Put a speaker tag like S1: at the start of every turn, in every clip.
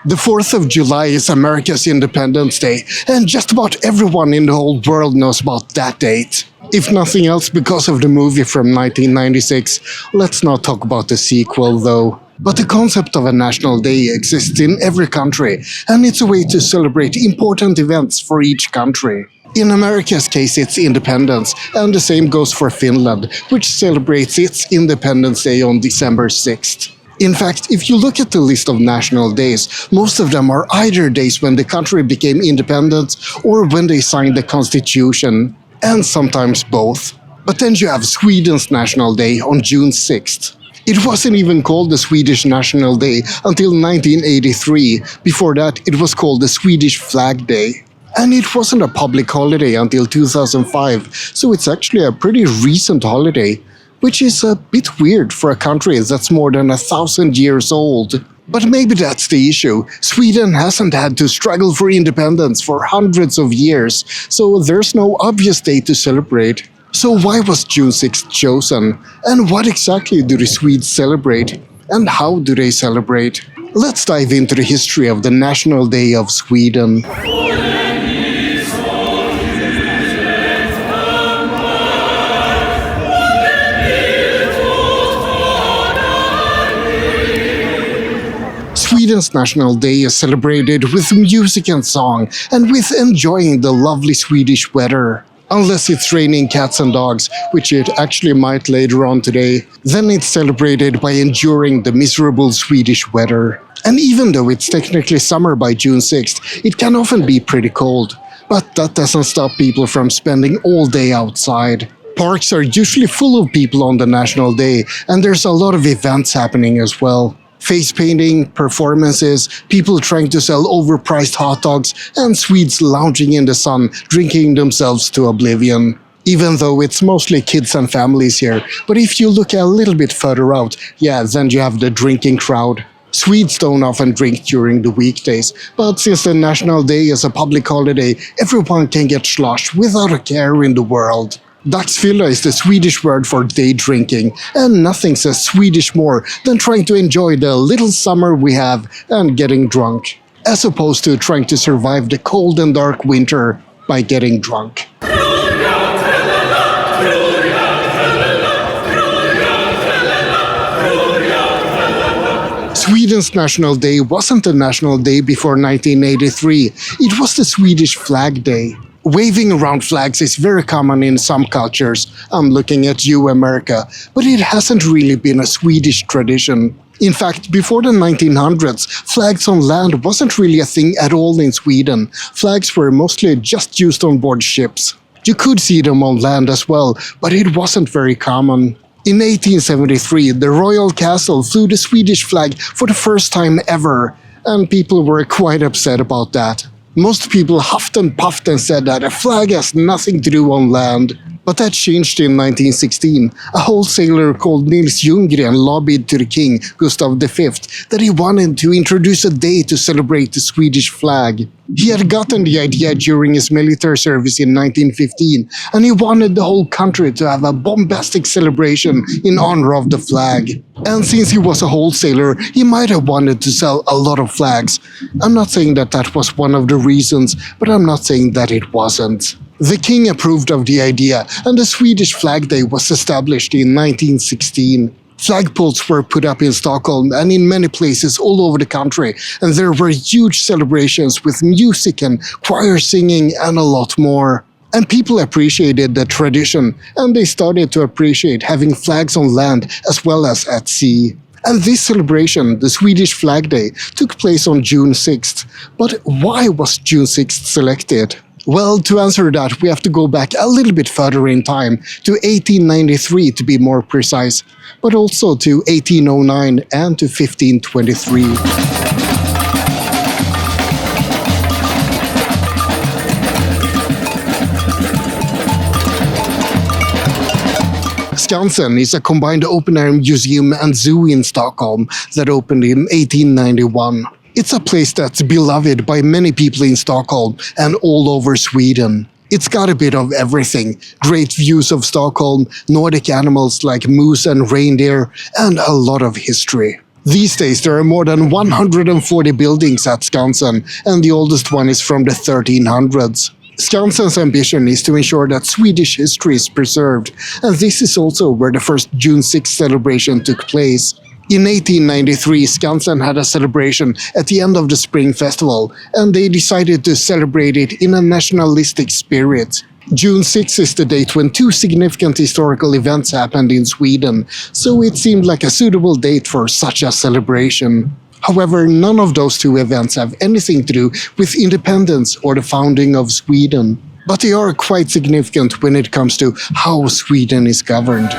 S1: The 4th of July is America's Independence Day, and just about everyone in the whole world knows about that date. If nothing else because of the movie from 1996, let's not talk about the sequel though. But the concept of a national day exists in every country, and it's a way to celebrate important events for each country. In America's case, it's independence, and the same goes for Finland, which celebrates its Independence Day on December 6th. In fact, if you look at the list of national days, most of them are either days when the country became independent or when they signed the constitution, and sometimes both. But then you have Sweden's National Day on June 6th. It wasn't even called the Swedish National Day until 1983. Before that, it was called the Swedish Flag Day. And it wasn't a public holiday until 2005, so it's actually a pretty recent holiday, which is a bit weird for a country that's more than 1,000 years old. But maybe that's the issue. Sweden hasn't had to struggle for independence for hundreds of years, so there's no obvious day to celebrate. So why was June 6th chosen? And what exactly do the Swedes celebrate? And how do they celebrate? Let's dive into the history of the National Day of Sweden. Sweden's National Day is celebrated with music and song, and with enjoying the lovely Swedish weather. Unless it's raining cats and dogs, which it actually might later on today, then it's celebrated by enduring the miserable Swedish weather. And even though it's technically summer by June 6th, it can often be pretty cold. But that doesn't stop people from spending all day outside. Parks are usually full of people on the National Day, and there's a lot of events happening as well. Face painting, performances, people trying to sell overpriced hot dogs, and Swedes lounging in the sun, drinking themselves to oblivion. Even though it's mostly kids and families here, but if you look a little bit further out, yeah, then you have the drinking crowd. Swedes don't often drink during the weekdays, but since the National Day is a public holiday, everyone can get sloshed without a care in the world. Dagsfylla is the Swedish word for day drinking, and nothing says Swedish more than trying to enjoy the little summer we have and getting drunk, as opposed to trying to survive the cold and dark winter by getting drunk. Sweden's National Day wasn't a national day before 1983, it was the Swedish Flag Day. Waving around flags is very common in some cultures. I'm looking at you, America, but it hasn't really been a Swedish tradition. In fact, before the 1900s, flags on land wasn't really a thing at all in Sweden. Flags were mostly just used on board ships. You could see them on land as well, but it wasn't very common. In 1873, the royal castle flew the Swedish flag for the first time ever, and people were quite upset about that. Most people huffed and puffed and said that a flag has nothing to do on land. But that changed in 1916. A wholesaler called Nils Ljunggren lobbied to the King Gustav V that he wanted to introduce a day to celebrate the Swedish flag. He had gotten the idea during his military service in 1915, and he wanted the whole country to have a bombastic celebration in honor of the flag. And since he was a wholesaler, he might have wanted to sell a lot of flags. I'm not saying that that was one of the reasons, but I'm not saying that it wasn't. The king approved of the idea, and the Swedish Flag Day was established in 1916. Flagpoles were put up in Stockholm and in many places all over the country, and there were huge celebrations with music and choir singing and a lot more. And people appreciated the tradition, and they started to appreciate having flags on land as well as at sea. And this celebration, the Swedish Flag Day, took place on June 6th. But why was June 6th selected? Well, to answer that, we have to go back a little bit further in time, to 1893 to be more precise, but also to 1809 and to 1523. Skansen is a combined open-air museum and zoo in Stockholm that opened in 1891. It's a place that's beloved by many people in Stockholm and all over Sweden. It's got a bit of everything. Great views of Stockholm, Nordic animals like moose and reindeer, and a lot of history. These days there are more than 140 buildings at Skansen, and the oldest one is from the 1300s. Skansen's ambition is to ensure that Swedish history is preserved, and this is also where the first June 6 celebration took place. In 1893, Skansen had a celebration at the end of the Spring Festival, and they decided to celebrate it in a nationalistic spirit. June 6 is the date when two significant historical events happened in Sweden, so it seemed like a suitable date for such a celebration. However, none of those two events have anything to do with independence or the founding of Sweden. But they are quite significant when it comes to how Sweden is governed.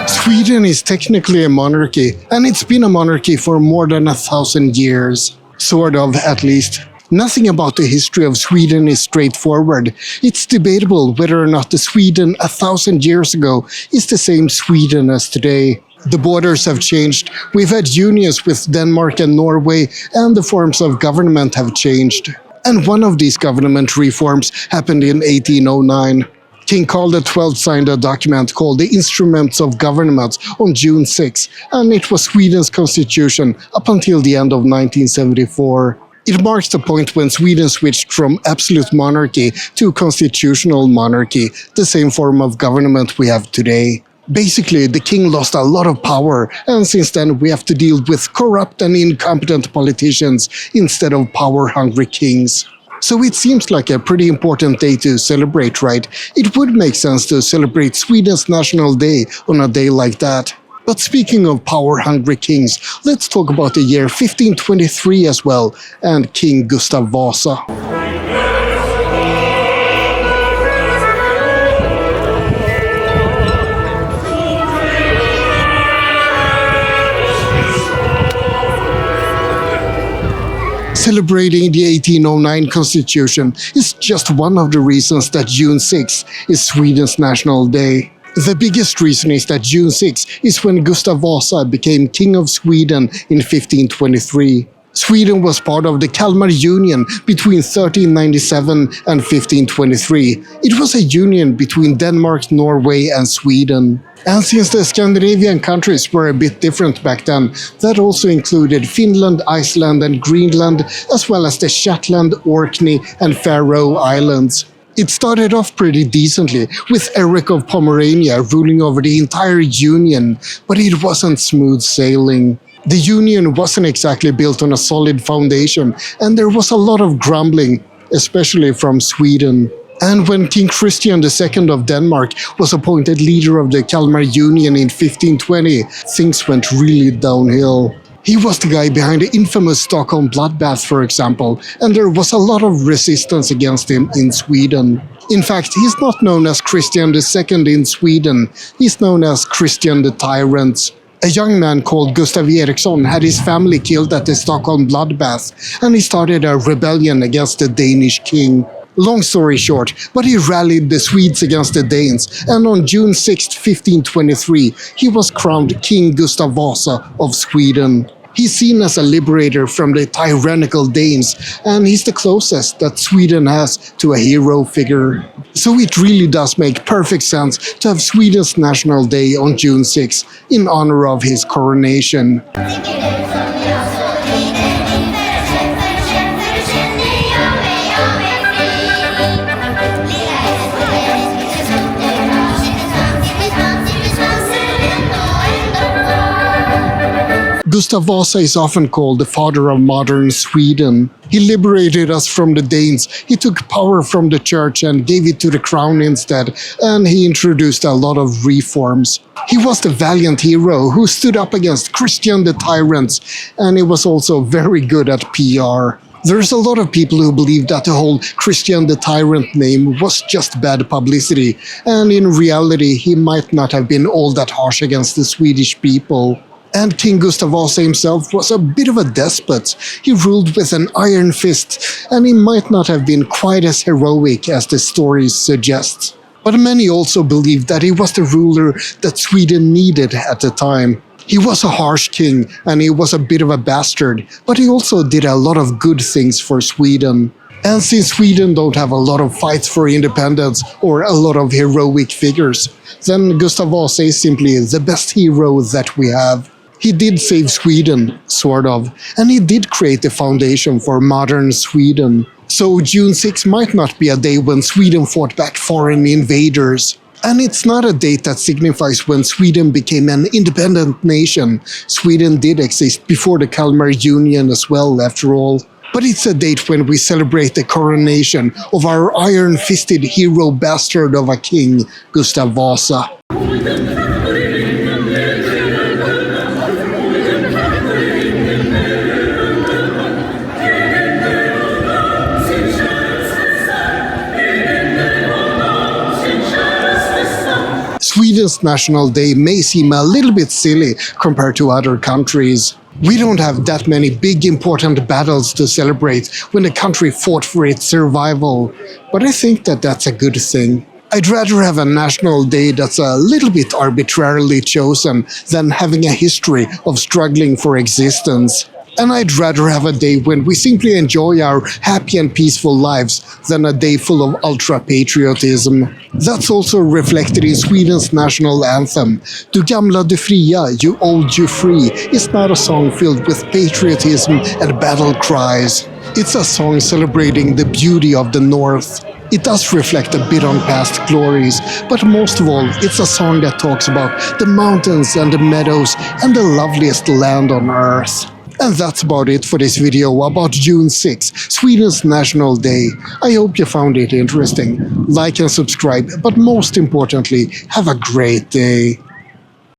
S1: Sweden is technically a monarchy, and it's been a monarchy for more than 1,000 years. Sort of, at least. Nothing about the history of Sweden is straightforward. It's debatable whether or not the Sweden 1,000 years ago is the same Sweden as today. The borders have changed, we've had unions with Denmark and Norway, and the forms of government have changed. And one of these government reforms happened in 1809. King Karl XII signed a document called the Instruments of Government on June 6, and it was Sweden's constitution up until the end of 1974. It marks the point when Sweden switched from absolute monarchy to constitutional monarchy, the same form of government we have today. Basically, the king lost a lot of power, and since then we have to deal with corrupt and incompetent politicians instead of power-hungry kings. So it seems like a pretty important day to celebrate, right? It would make sense to celebrate Sweden's National Day on a day like that. But speaking of power-hungry kings, let's talk about the year 1523 as well, and King Gustav Vasa. Celebrating the 1809 constitution is just one of the reasons that June 6 is Sweden's National Day. The biggest reason is that June 6 is when Gustav Vasa became King of Sweden in 1523. Sweden was part of the Kalmar Union between 1397 and 1523. It was a union between Denmark, Norway and Sweden. And since the Scandinavian countries were a bit different back then, that also included Finland, Iceland and Greenland, as well as the Shetland, Orkney and Faroe Islands. It started off pretty decently, with Eric of Pomerania ruling over the entire Union, but it wasn't smooth sailing. The Union wasn't exactly built on a solid foundation, and there was a lot of grumbling, especially from Sweden. And when King Christian II of Denmark was appointed leader of the Kalmar Union in 1520, things went really downhill. He was the guy behind the infamous Stockholm bloodbath, for example, and there was a lot of resistance against him in Sweden. In fact, he's not known as Christian II in Sweden, he's known as Christian the Tyrant. A young man called Gustav Eriksson had his family killed at the Stockholm bloodbath, and he started a rebellion against the Danish king. Long story short, but he rallied the Swedes against the Danes, and on June 6, 1523, he was crowned King Gustav Vasa of Sweden. He's seen as a liberator from the tyrannical Danes, and he's the closest that Sweden has to a hero figure. So it really does make perfect sense to have Sweden's National Day on June 6 in honor of his coronation. Gustav Vasa is often called the father of modern Sweden. He liberated us from the Danes, he took power from the church and gave it to the crown instead, and he introduced a lot of reforms. He was the valiant hero who stood up against Christian the Tyrant, and he was also very good at PR. There's a lot of people who believe that the whole Christian the Tyrant name was just bad publicity, and in reality he might not have been all that harsh against the Swedish people. And King Gustav Vasa himself was a bit of a despot. He ruled with an iron fist, and he might not have been quite as heroic as the stories suggest. But many also believed that he was the ruler that Sweden needed at the time. He was a harsh king, and he was a bit of a bastard, but he also did a lot of good things for Sweden. And since Sweden don't have a lot of fights for independence or a lot of heroic figures, then Gustav Vasa is simply the best hero that we have. He did save Sweden, sort of, and he did create the foundation for modern Sweden. So June 6 might not be a day when Sweden fought back foreign invaders. And it's not a date that signifies when Sweden became an independent nation. Sweden did exist before the Kalmar Union as well, after all. But it's a date when we celebrate the coronation of our iron-fisted hero bastard of a king, Gustav Vasa. Sweden's National Day may seem a little bit silly compared to other countries. We don't have that many big important battles to celebrate when the country fought for its survival, but I think that that's a good thing. I'd rather have a national day that's a little bit arbitrarily chosen than having a history of struggling for existence. And I'd rather have a day when we simply enjoy our happy and peaceful lives than a day full of ultra-patriotism. That's also reflected in Sweden's national anthem. Du gamla du fria, you old you free, is not a song filled with patriotism and battle cries. It's a song celebrating the beauty of the North. It does reflect a bit on past glories, but most of all, it's a song that talks about the mountains and the meadows and the loveliest land on earth. And that's about it for this video about June 6, Sweden's National Day. I hope you found it interesting. Like and subscribe, but most importantly, have a great day.